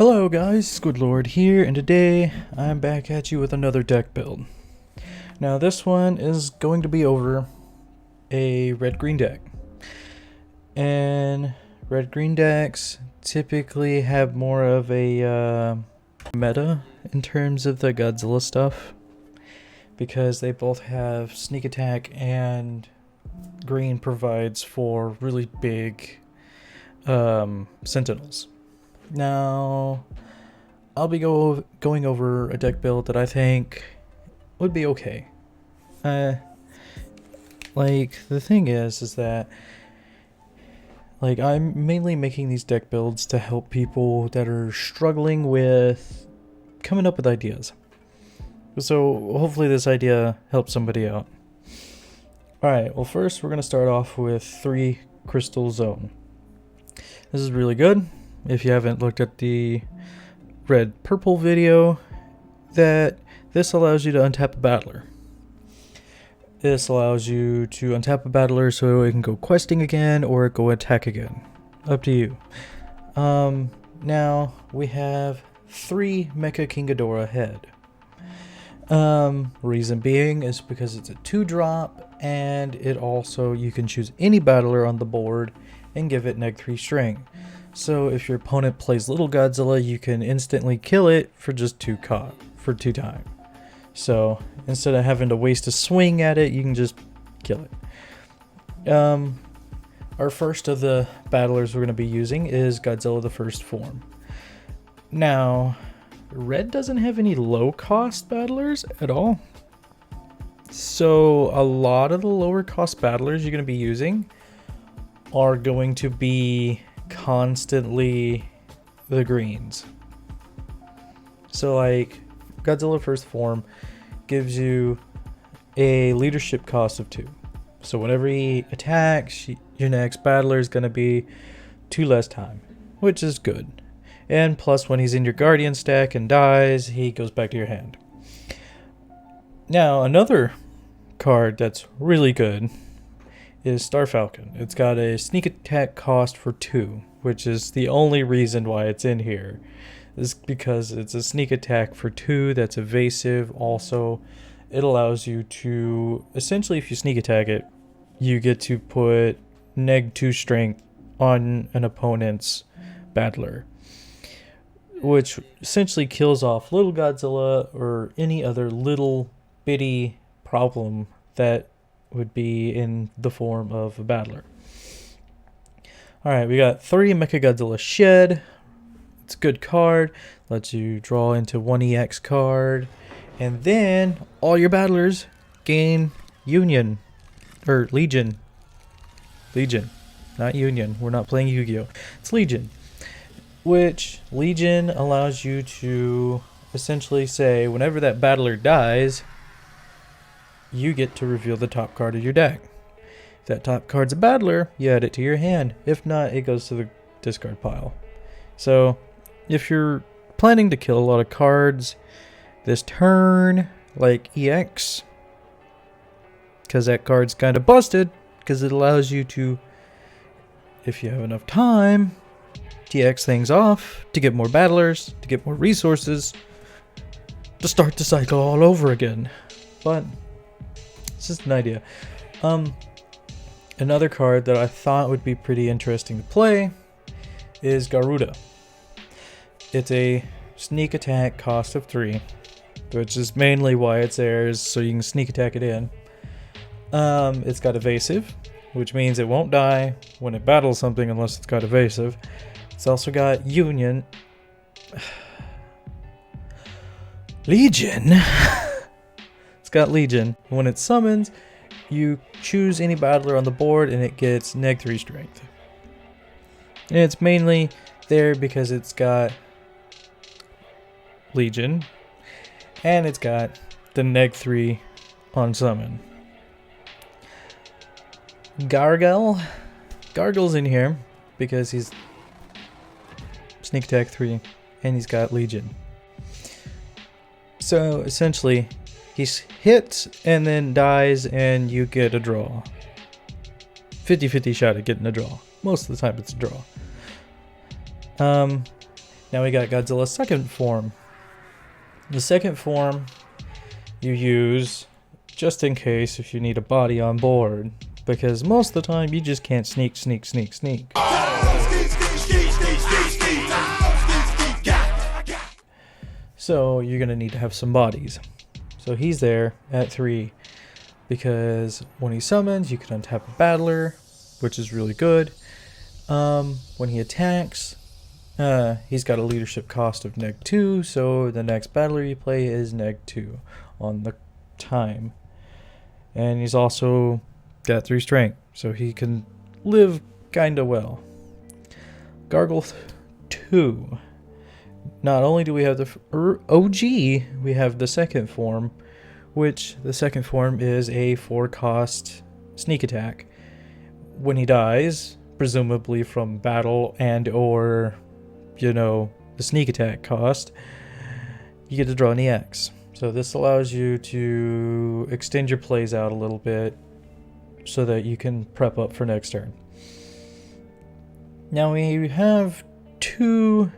Hello guys, SquidLord here, and today I'm back at you with another deck build. Now this one is going to be over a red-green deck. And red-green decks typically have more of a meta in terms of the Godzilla stuff, because they both have sneak attack and green provides for really big sentinels. Now, I'll be going over a deck build that I think would be okay. Like, the thing is that, like, I'm mainly making these deck builds to help people that are struggling with coming up with ideas. So, hopefully this idea helps somebody out. Alright, well first we're going to start off with 3 Crystal Zone. This is really good. If you haven't looked at the red-purple video, that this allows you to untap a battler. This allows you to untap a battler so it can go questing again or go attack again. Up to you. Now we have 3 Mecha King Ghidorah head. Reason being is because it's a 2-drop, and it also, you can choose any battler on the board and give it -3 strength. So if your opponent plays Little Godzilla, you can instantly kill it for just 2 time. So instead of having to waste a swing at it, you can just kill it. Our first of the battlers we're going to be using is Godzilla the First Form. Now, red doesn't have any low cost battlers at all. So a lot of the lower cost battlers you're going to be using are going to be constantly the greens. So like Godzilla First Form gives you a leadership cost of 2. So whenever he attacks, your next battler is going to be 2 less time, which is good. And plus when he's in your guardian stack and dies, he goes back to your hand. Now another card that's really good is Star Falcon. It's got a sneak attack cost for 2, which is the only reason why it's in here. Is because it's a sneak attack for 2 that's evasive. Also, it allows you to, essentially if you sneak attack it, you get to put -2 strength on an opponent's battler, which essentially kills off Little Godzilla or any other little bitty problem that would be in the form of a battler. Alright, we got 3 Megaguirus Shed. It's a good card. Lets you draw into 1 EX card. And then all your battlers gain Union. Or Legion. Legion. Not Union. We're not playing Yu-Gi-Oh! It's Legion. Which Legion allows you to essentially say whenever that battler dies, you get to reveal the top card of your deck. If that top card's a battler, you add it to your hand. If not, it goes to the discard pile. So, if you're planning to kill a lot of cards this turn, like EX, because that card's kind of busted, because it allows you to, if you have enough time, DX things off, to get more battlers, to get more resources, to start the cycle all over again. But it's just an idea. Another card that I thought would be pretty interesting to play is Garuda. It's a sneak attack cost of 3, which is mainly why it's there, is so you can sneak attack it in. It's got evasive, which means it won't die when it battles something unless it's got evasive. It's also got Union. Legion. It's got Legion. When it summons, you choose any battler on the board and it gets -3 strength. And it's mainly there because it's got Legion and it's got the -3 on summon. Gargle's in here because he's sneak attack 3 and he's got Legion. So essentially he hits and then dies and you get a draw. 50-50 shot at getting a draw. Most of the time it's a draw. Now we got Godzilla's second form. The second form you use just in case if you need a body on board, because most of the time you just can't sneak. So you're gonna need to have some bodies. So he's there at 3 because when he summons, you can untap a battler, which is really good. When he attacks, he's got a leadership cost of -2, so the next battler you play is -2 on the time. And he's also got 3 strength, so he can live kinda well. Gargle 2. Not only do we have the OG, we have the second form, which the second form is a 4-cost sneak attack. When he dies, presumably from battle and or, you know, the sneak attack cost, you get to draw an EX. So this allows you to extend your plays out a little bit so that you can prep up for next turn. Now we have 2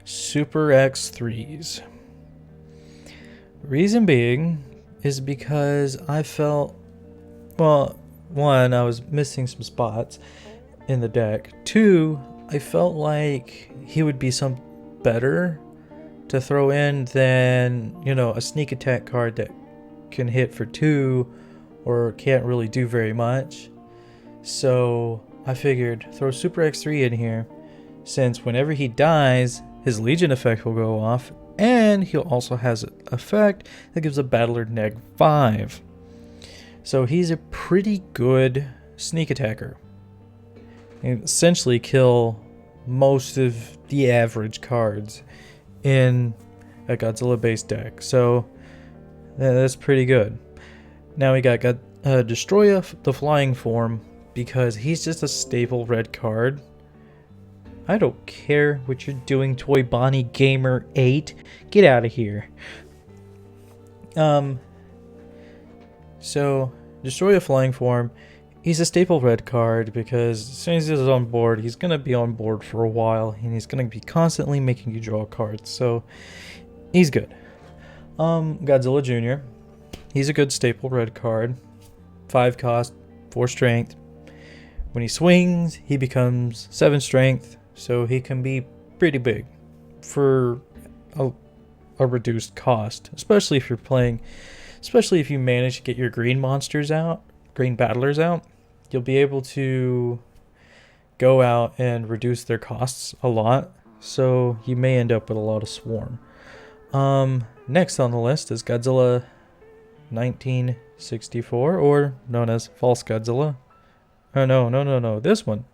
Super X3s. Reason being is because I felt, well, 1, I was missing some spots in the deck. 2, I felt like he would be some better to throw in than, you know, a sneak attack card that can hit for 2 or can't really do very much. So I figured throw Super X3 in here, since whenever he dies, his Legion effect will go off, and he'll also has an effect that gives a battler -5. So he's a pretty good sneak attacker. He can essentially kill most of the average cards in a Godzilla based deck. So that's pretty good. Now we got Destroy the Flying form, because he's just a staple red card. I don't care what you're doing, Toy Bonnie Gamer 8. Get out of here. So Destroy a Flying form. He's a staple red card because as soon as he's on board, he's going to be on board for a while, and he's going to be constantly making you draw cards. So he's good. Godzilla Jr. He's a good staple red card. 5 cost, 4 strength. When he swings, he becomes 7 strength, so he can be pretty big for a reduced cost, especially if you're playing, especially if you manage to get your green monsters out, green battlers out. You'll be able to go out and reduce their costs a lot, so you may end up with a lot of swarm. Next on the list is Godzilla 1964, or known as False Godzilla. Oh, no, this one.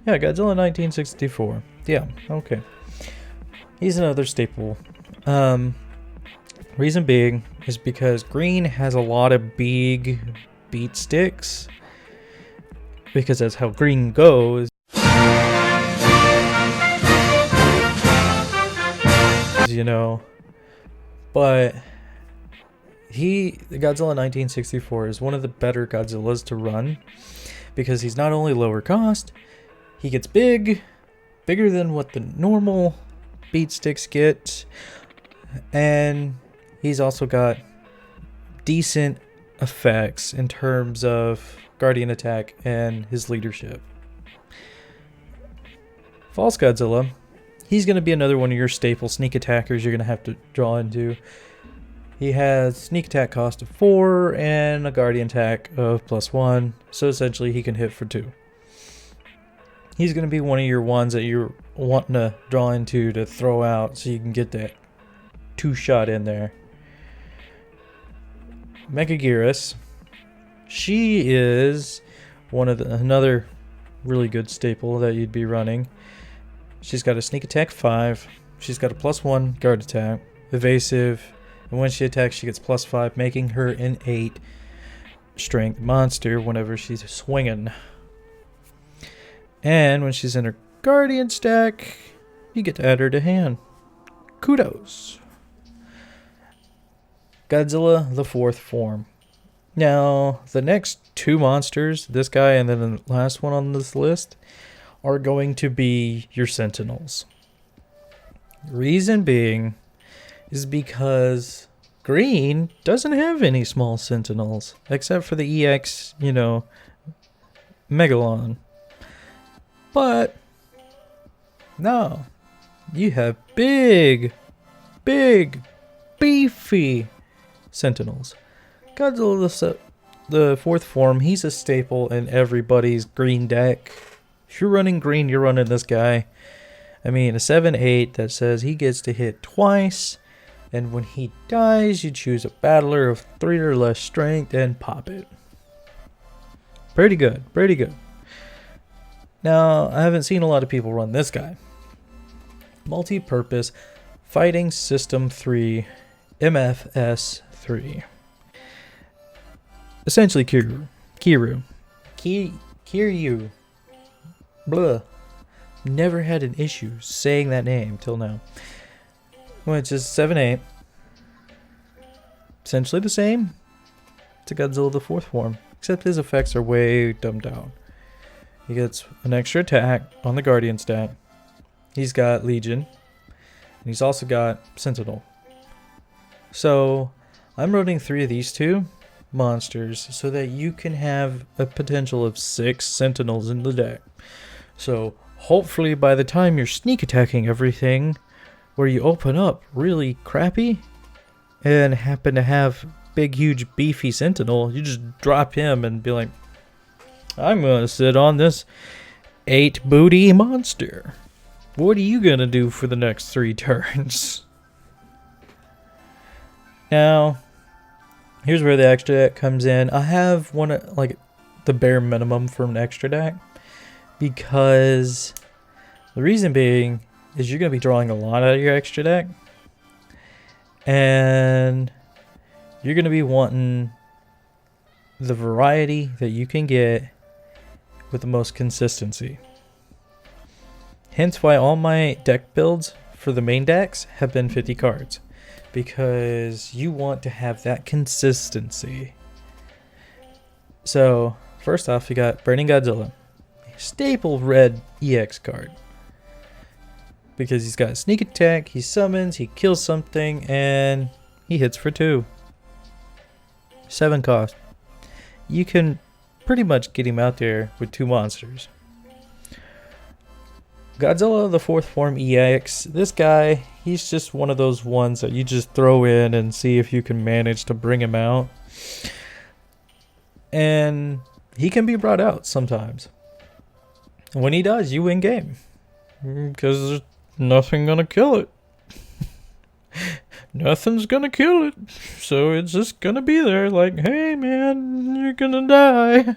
Yeah, Godzilla 1964. Yeah, okay. He's another staple. Reason being is because green has a lot of big beat sticks, because that's how green goes. You know, but the Godzilla 1964 is one of the better Godzillas to run, because he's not only lower cost, he gets bigger than what the normal beat sticks get, and he's also got decent effects in terms of guardian attack and his leadership. False Godzilla, he's going to be another one of your staple sneak attackers you're going to have to draw into. He has sneak attack cost of 4 and a guardian attack of +1, so essentially he can hit for 2. He's going to be one of your ones that you're wanting to draw into to throw out so you can get that 2-shot in there. Megaguirus, she is another really good staple that you'd be running. She's got a sneak attack 5, she's got a +1 guard attack, evasive, and when she attacks, she gets +5, making her an 8 strength monster whenever she's swinging. And when she's in her guardian stack, you get to add her to hand. Kudos. Godzilla, the 4th form. Now, the next 2 monsters, this guy and then the last one on this list, are going to be your Sentinels. Reason being is because green doesn't have any small sentinels except for the EX, Megalon. But no, you have big, beefy sentinels. Godzilla the fourth form, he's a staple in everybody's green deck. If you're running green, you're running this guy. I mean, a 7/8 that says he gets to hit twice, and when he dies, you choose a battler of 3 or less strength and pop it. Pretty good, pretty good. Now, I haven't seen a lot of people run this guy. Multi-purpose Fighting System 3, MFS 3. Essentially Kiryu. Blah. Never had an issue saying that name till now. Which is 7/8. Essentially the same to Godzilla the fourth form, except his effects are way dumbed down. He gets an extra attack on the Guardian stat. He's got Legion. And he's also got Sentinel. So I'm running 3 of these 2 monsters so that you can have a potential of 6 Sentinels in the deck. So hopefully by the time you're sneak attacking everything, where you open up really crappy and happen to have big huge beefy Sentinel, you just drop him and be like, I'm gonna sit on this 8 booty monster. What are you gonna do for the next 3 turns? Now, here's where the extra deck comes in. I have one, like, the bare minimum for an extra deck, because the reason being is you're gonna be drawing a lot out of your extra deck, and you're gonna be wanting the variety that you can get with the most consistency. Hence why all my deck builds for the main decks have been 50 cards. Because you want to have that consistency. So, first off, you got Burning Godzilla. Staple red EX card. Because he's got sneak attack, he summons, he kills something, and he hits for 2. 7 cost. You can pretty much get him out there with 2 monsters. Godzilla the fourth form EX. This guy, he's just one of those ones that you just throw in and see if you can manage to bring him out. And he can be brought out sometimes. When he does, you win game. Because there's nothing gonna kill it. Nothing's gonna kill it. So it's just gonna be there like, hey man, you're gonna die.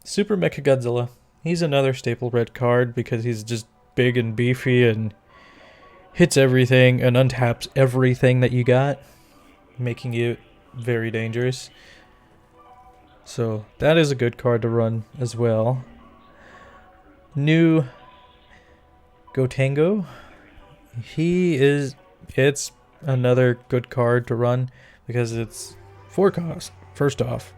Super Megaguirus. He's another staple red card because he's just big and beefy and hits everything and untaps everything that you got, making it very dangerous. So that is a good card to run as well. New Gotengo. It's another good card to run because it's 4 cost, first off.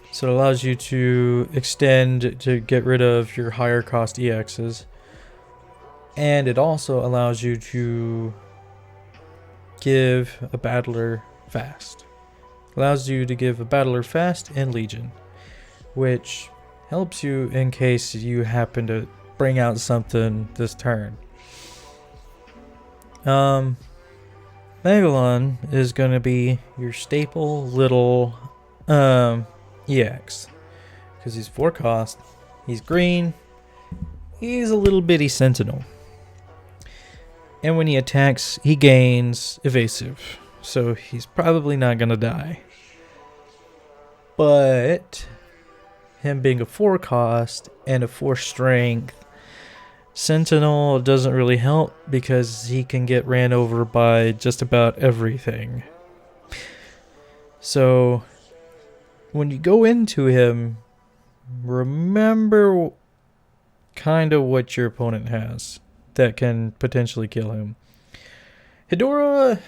So it allows you to extend to get rid of your higher cost EXs. And it also allows you to give a battler fast. Allows you to give a battler fast and Legion, which helps you in case you happen to bring out something this turn. Megalon is going to be your staple little EX, because he's 4 cost, he's green, he's a little bitty sentinel, and when he attacks he gains evasive, so he's probably not gonna die. But him being a 4 cost and a 4 strength, Sentinel doesn't really help because he can get ran over by just about everything. So when you go into him, remember kind of what your opponent has that can potentially kill him. Hedorah,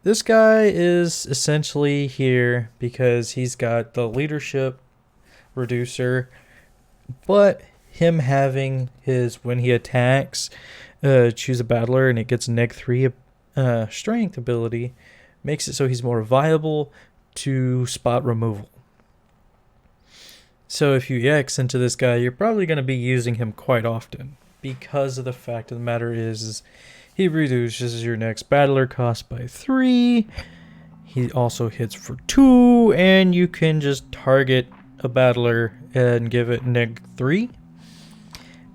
this guy is essentially here because he's got the leadership reducer, but him having his when he attacks choose a battler and it gets -3 strength ability, makes it so he's more viable to spot removal. So if you EX into this guy, you're probably going to be using him quite often, because of the fact of the matter is he reduces your next battler cost by 3. He also hits for 2, and you can just target a battler and give it -3.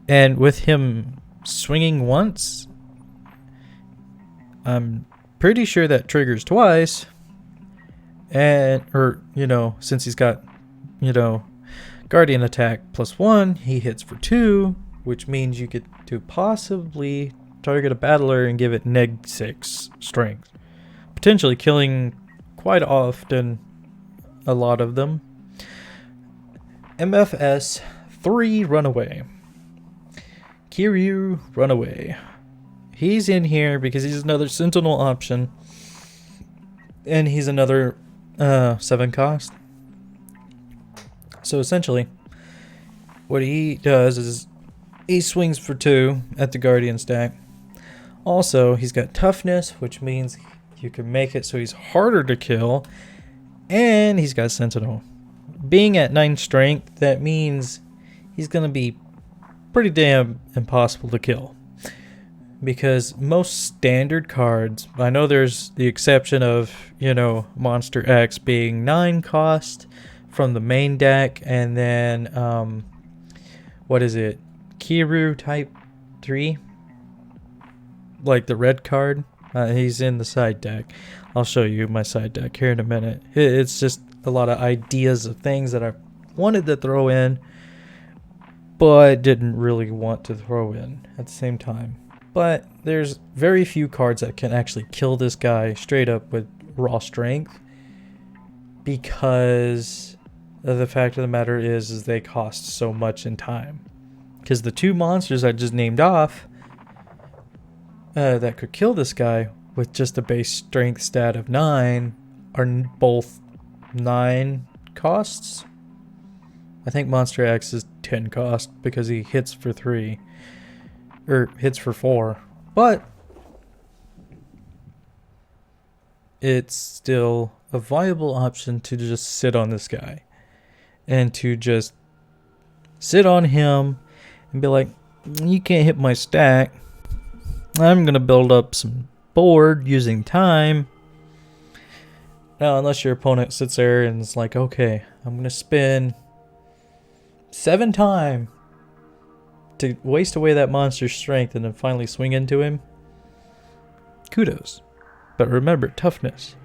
And with him swinging once, I'm pretty sure that triggers twice. And, since he's got, Guardian attack +1, he hits for 2, which means you get to possibly target a battler and give it -6 strength. Potentially killing quite often a lot of them. MFS 3 Runaway. Kiryu Runaway. He's in here because he's another Sentinel option. And he's another 7 cost. So essentially, what he does is he swings for 2 at the Guardian stack. Also, he's got toughness, which means you can make it so he's harder to kill. And he's got Sentinel. Being at 9 strength, that means he's going to be pretty damn impossible to kill. Because most standard cards, I know there's the exception of, Monster X being 9 cost from the main deck, and then, what is it? Kiru type 3? Like the red card? He's in the side deck. I'll show you my side deck here in a minute. It's just a lot of ideas of things that I wanted to throw in, but didn't really want to throw in at the same time. But there's very few cards that can actually kill this guy straight up with raw strength, because the fact of the matter is they cost so much in time. Because the 2 monsters I just named off that could kill this guy with just a base strength stat of 9 are both 9 costs. I think Monster X is 10 cost because he hits for 3. Or hits for 4. But it's still a viable option to just sit on this guy. And to just sit on him and be like, you can't hit my stack. I'm going to build up some board using time. Now, unless your opponent sits there and is like, okay, I'm going to spend 7 time to waste away that monster's strength and then finally swing into him. Kudos. But remember, toughness.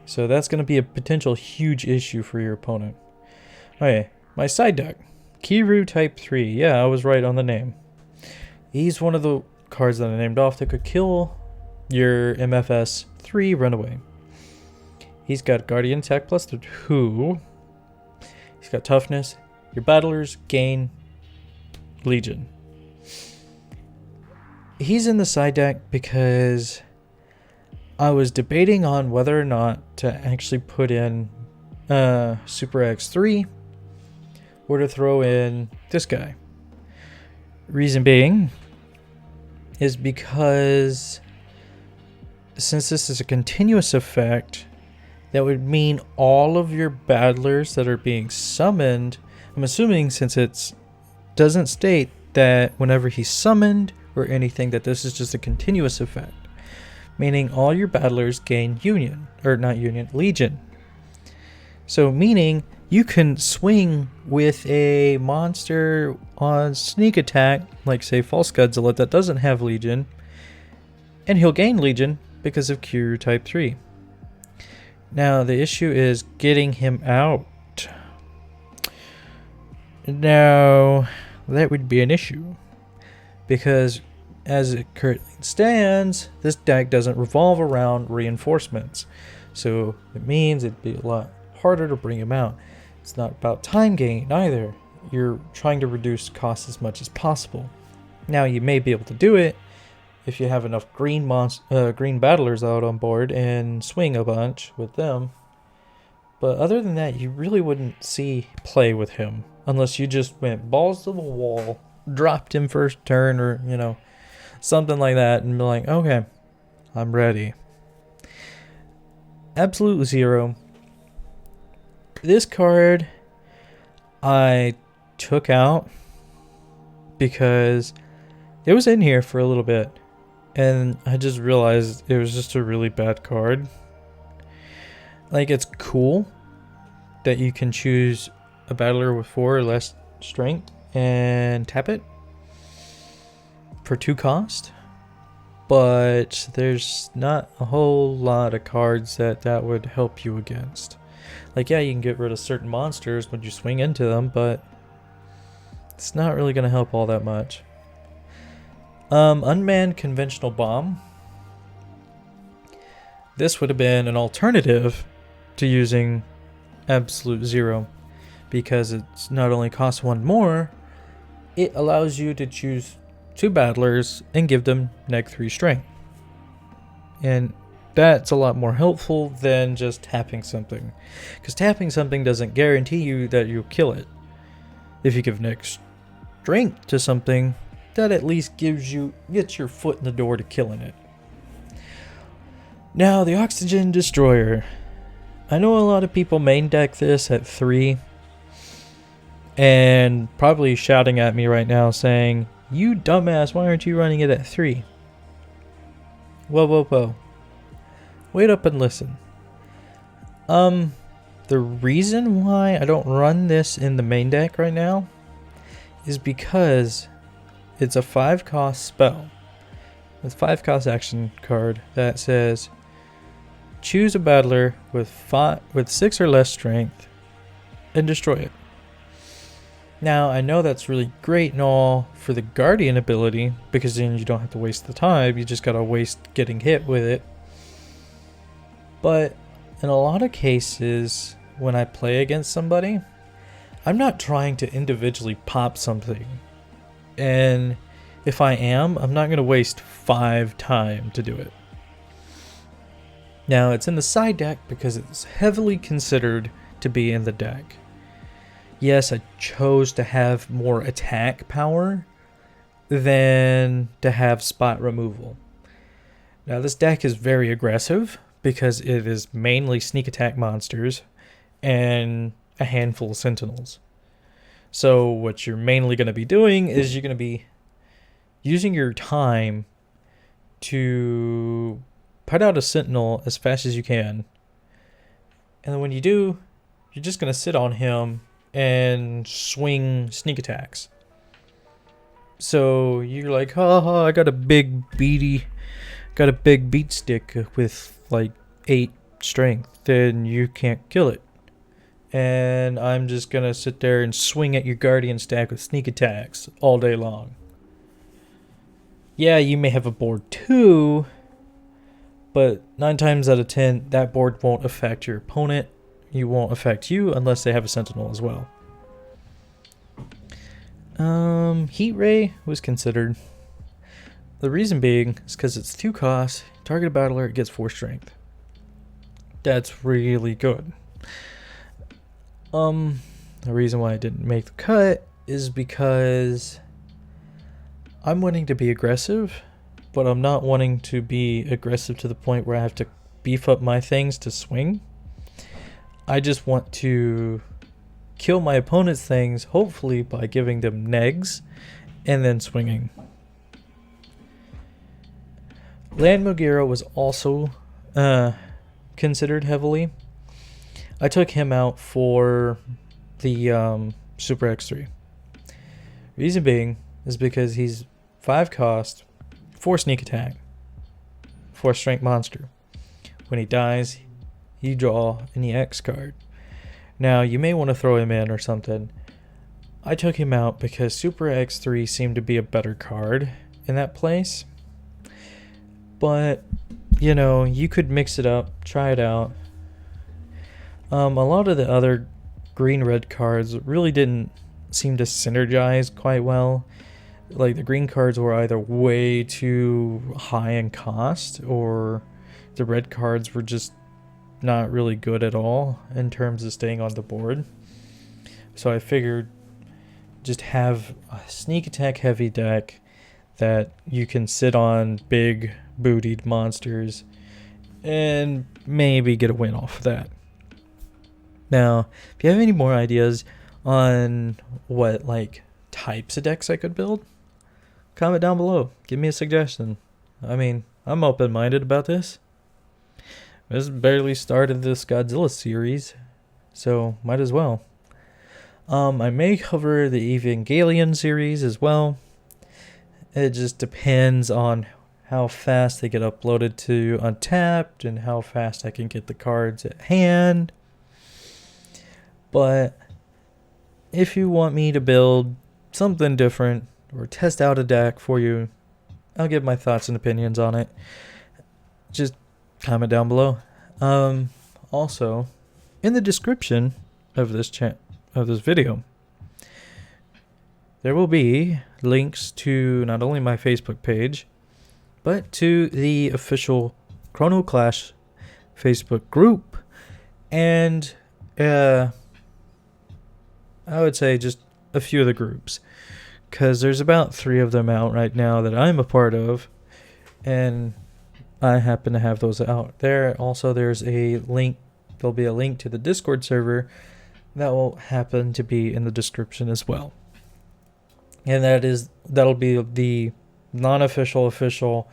So that's going to be a potential huge issue for your opponent. Okay, my side deck. Kiru type 3. Yeah, I was right on the name. He's one of the cards that I named off that could kill your MFS 3 Runaway. He's got Guardian attack +2. He's got toughness. Your battlers gain Legion. He's in the side deck because I was debating on whether or not to actually put in Super X3 or to throw in this guy. Reason being is because since this is a continuous effect, that would mean all of your battlers that are being summoned, I'm assuming since it doesn't state that whenever he's summoned or anything, that this is just a continuous effect. Meaning all your battlers gain Legion. So meaning you can swing with a monster on sneak attack, like say False Godzilla that doesn't have Legion, and he'll gain Legion because of Kiryu type 3. Now the issue is getting him out. Now that would be an issue, because as it currently stands, this deck doesn't revolve around reinforcements. So it means it'd be a lot harder to bring him out. It's not about time gain either. You're trying to reduce costs as much as possible. Now you may be able to do it if you have enough green battlers out on board and swing a bunch with them. But other than that, you really wouldn't see play with him unless you just went balls to the wall dropped him first turn or, something like that and be like, okay, I'm ready. Absolute Zero. This card I took out because it was in here for a little bit and I just realized it was just a really bad card. Like, it's cool that you can choose a battler with 4 or less strength and tap it for 2 cost, but there's not a whole lot of cards that would help you against. Like, yeah, you can get rid of certain monsters when you swing into them, but it's not really going to help all that much. Unmanned Conventional Bomb. This would have been an alternative to using Absolute Zero, because it's not only costs 1 more, it allows you to choose 2 battlers and give them -3 strength. And that's a lot more helpful than just tapping something, because tapping something doesn't guarantee you that you'll kill it. If you give next strength to something, that at least gets your foot in the door to killing it. Now, the Oxygen Destroyer. I know a lot of people main deck this at 3 and probably shouting at me right now saying, "You dumbass, why aren't you running it at 3? Whoa, whoa, whoa. Wait up and listen. The reason why I don't run this in the main deck right now is because it's a 5 cost spell. It's 5 cost action card that says choose a battler with 6 or less strength and destroy it. Now, I know that's really great and all for the Guardian ability, because then you don't have to waste the time, you just gotta waste getting hit with it. But in a lot of cases, when I play against somebody, I'm not trying to individually pop something. And if I am, I'm not gonna waste 5 time to do it. Now, it's in the side deck because it's heavily considered to be in the deck. Yes, I chose to have more attack power than to have spot removal. Now, this deck is very aggressive because it is mainly sneak attack monsters and a handful of sentinels. So what you're mainly going to be doing is you're going to be using your time to put out a sentinel as fast as you can. And then when you do, you're just going to sit on him and swing sneak attacks. So you're like, I got a big beat stick with like 8 strength, then you can't kill it. And I'm just gonna sit there and swing at your guardian stack with sneak attacks all day long. Yeah, you may have a board too, but 9 times out of 10, that board won't affect your opponent. You won't affect you unless they have a sentinel as well. Heat Ray was considered. The reason being is because it's 2 costs, target a battler, it gets 4 strength. That's really good. The reason why I didn't make the cut is because I'm wanting to be aggressive, but I'm not wanting to be aggressive to the point where I have to beef up my things to swing. I just want to kill my opponent's things, hopefully by giving them negs and then swinging. Land Megaguirus was also considered heavily. I took him out for the Super X3. Reason being is because he's 5 cost, 4 sneak attack, 4 strength monster. When he dies, you draw an EX card. Now, you may want to throw him in or something. I took him out because Super X3 seemed to be a better card in that place. But, you could mix it up, try it out. A lot of the other green-red cards really didn't seem to synergize quite well. Like, the green cards were either way too high in cost, or the red cards were just not really good at all in terms of staying on the board. So I figured just have a sneak attack heavy deck that you can sit on big bootied monsters and maybe get a win off of that. Now, if you have any more ideas on what like types of decks I could build, comment down below. Give me a suggestion. I mean, I'm open-minded about this. This barely started this Godzilla series, so might as well. I may cover the Evangelion series as well. It just depends on how fast they get uploaded to Untapped and how fast I can get the cards at hand. But if you want me to build something different or test out a deck for you, I'll give my thoughts and opinions on it. Just comment down below. Also, in the description of this video, there will be links to not only my Facebook page, but to the official Chrono Clash Facebook group, and I would say just a few of the groups, because there's about 3 of them out right now that I'm a part of, and I happen to have those out there. Also, there's a link. There'll be a link to the Discord server that will happen to be in the description as well. And that'll be the non-official official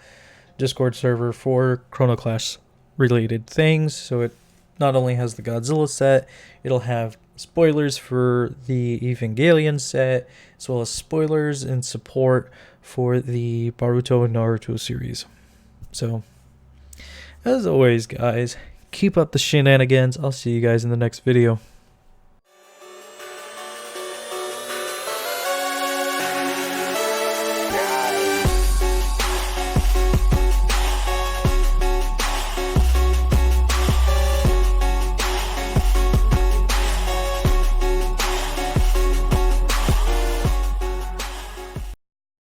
Discord server for Chrono Clash related things. So it not only has the Godzilla set, it'll have spoilers for the Evangelion set, as well as spoilers and support for the Boruto and Naruto series. So, as always, guys, keep up the shenanigans. I'll see you guys in the next video.